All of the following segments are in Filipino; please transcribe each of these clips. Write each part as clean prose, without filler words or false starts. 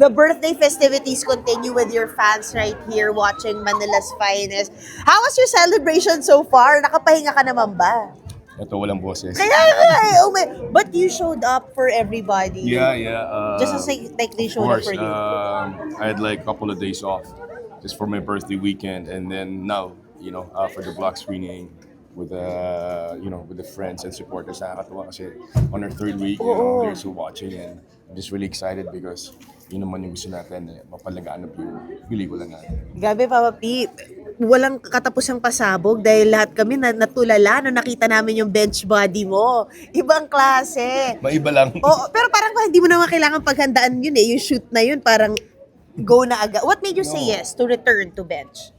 The birthday festivities continue with your fans right here watching Manila's Finest. How was your celebration so far? Nakapahinga ka naman ba? Ito, walang boses. Kaya nga eh, oh my, but you showed up for everybody. Yeah. Just as like they Of showed up course, for you. I had like a couple of days off just for my birthday weekend, and then now, for the block screening with with the friends and supporters. Nakakatuwa kasi on our third week, Oo. they're still watching, and I'm just really excited because yun naman yung gusto natin, mapalaganap yung pelikula natin. Gabi, Papa P, walang katapusang pasabog dahil lahat kami natulala nung nakita namin yung bench body mo. Ibang klase. Maiba lang. Oo, pero parang hindi mo naman kailangan paghandaan yun eh. Yung shoot na yun, parang go na agad. What made you say No. yes to return to bench?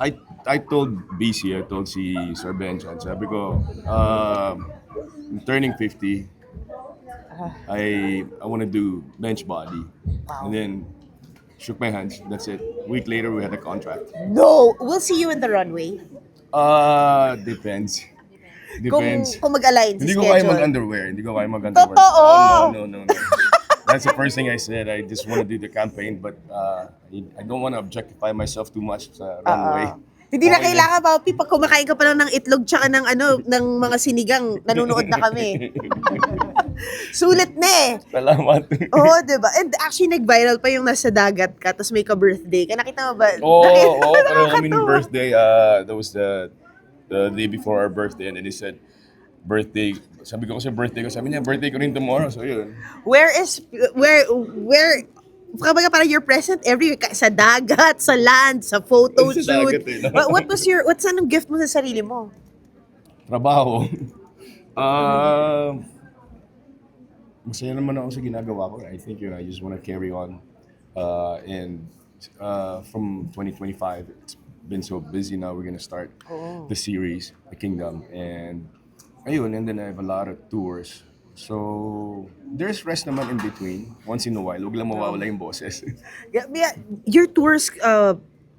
I told BC, I told si Sir Benchan, sabi ko, I'm turning 50, I want to do bench body. Wow. And then, shook my hands, that's it. A week later, we had a contract. No! We'll see you in the runway. Depends. Kung, Depends. kung mag-align sa Hindi ko kaya schedule. mag-underwear. Hindi ko kaya mag-underwear. Totoo! Oh, no. That's the first thing I said. I just want to do the campaign, but I don't want to objectify myself too much sa runway. Hindi na Okay kailangan, Papi. Pag kumakain ka pa lang ng itlog tsaka ng, ng mga sinigang, nanonood na kami. Sulit na eh. Salamat. Oo, diba? And actually, nag-viral pa yung nasa dagat ka, tapos may ka-birthday ka. Nakita mo ba? Pero kami ng birthday, that was the day before our birthday, and then he said, birthday, sabi ko kasi birthday ko, sabi niya, birthday ko rin tomorrow, so yun. Where, kapag parang your present everywhere, sa dagat, sa land, sa photo Sa shoot. dagat eh, no? What's anong gift mo sa sarili mo? Trabaho. Masaya naman ako sa ginagawa ko. I think, I just want to carry on. And from 2025, it's been so busy now. We're gonna start the series, The Kingdom. And then I have a lot of tours. So, there's rest naman in between. Once in a while, huwag lang mawawala yung boses. Yeah, your tours,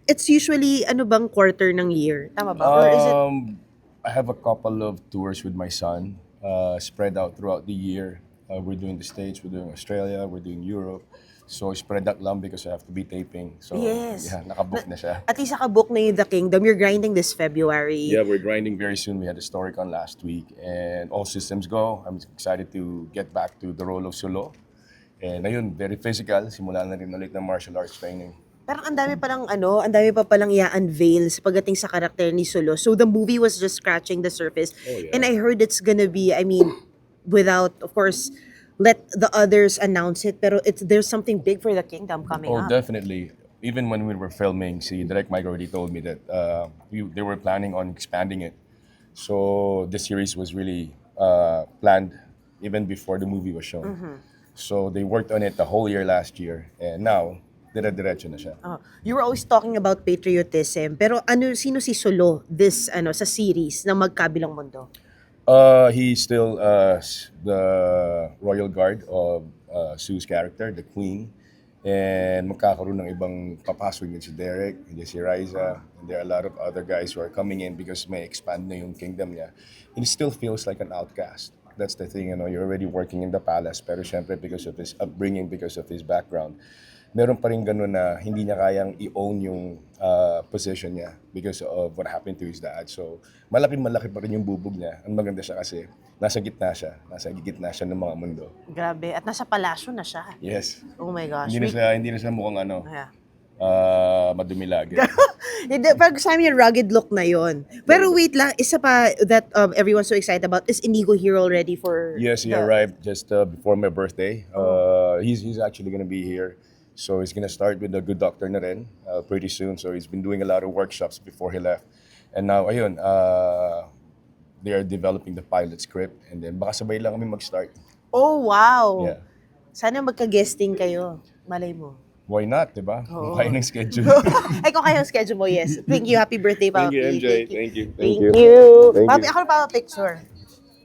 it's usually, bang quarter ng year? Tama ba? Or is it? I have a couple of tours with my son, spread out throughout the year. We're doing the States, we're doing Australia, we're doing Europe. So, spread out lang because I have to be taping. So, Yes. yeah, nakabook na siya. At least nakabook na yung The Kingdom. You're grinding this February. Yeah, we're grinding very soon. We had a StoryCon last week, and all systems go. I'm excited to get back to the role of Solo. And ayun, very physical. Simula na rin ulit ng martial arts training. Parang ang dami pa palang i-unveil sa pagdating sa karakter ni Solo. So the movie was just scratching the surface. Oh, yeah. And I heard it's gonna be, without, of course, let the others announce it, pero there's something big for The Kingdom coming Oh, up. definitely. Even when we were filming, Direct Mike already told me that they were planning on expanding it. So the series was really planned even before the movie was shown. Mm-hmm. So they worked on it the whole year last year, and now dire-diretso na siya. You were always talking about patriotism, pero sino si Solo sa series ng Magkabilang Mundo? He's still the royal guard of Sue's character, the Queen. And magkakaroon ng ibang papasok din si Derek, hindi si Riza. And there are a lot of other guys who are coming in because may expand na yung kingdom niya. And he still feels like an outcast. That's the thing, you're already working in the palace. Pero syempre because of his upbringing, because of his background, meron pa rin ganun na hindi niya kayang i-own yung position niya because of what happened to his dad. So, malaki pa rin yung bubog niya. Ang maganda siya kasi nasa gitna siya ng mga mundo. Grabe. At nasa palasyo na siya. Yes. Oh my gosh. Hindi na siya mukhang Yeah. madumi lagi. Hindi, pag sa amin yung rugged look na yon. Pero wait lang, isa pa that everyone's so excited about is Inigo here already for... Yes, he arrived just before my birthday. He's actually gonna be here. So he's gonna start with the Good Doctor na rin pretty soon. So he's been doing a lot of workshops before he left. And now, ayun, they are developing the pilot script. And then baka sabay lang kami mag-start. Oh, wow. Yeah. Sana magka-guesting kayo. Malay mo. Why not, di ba? Oo. Kaya ng schedule. Ay, kung kaya yung schedule mo, yes. Thank you. Happy birthday, Papa Thank you, P. MJ. Thank you. Thank you. Thank Papi, you. ako na pa picture.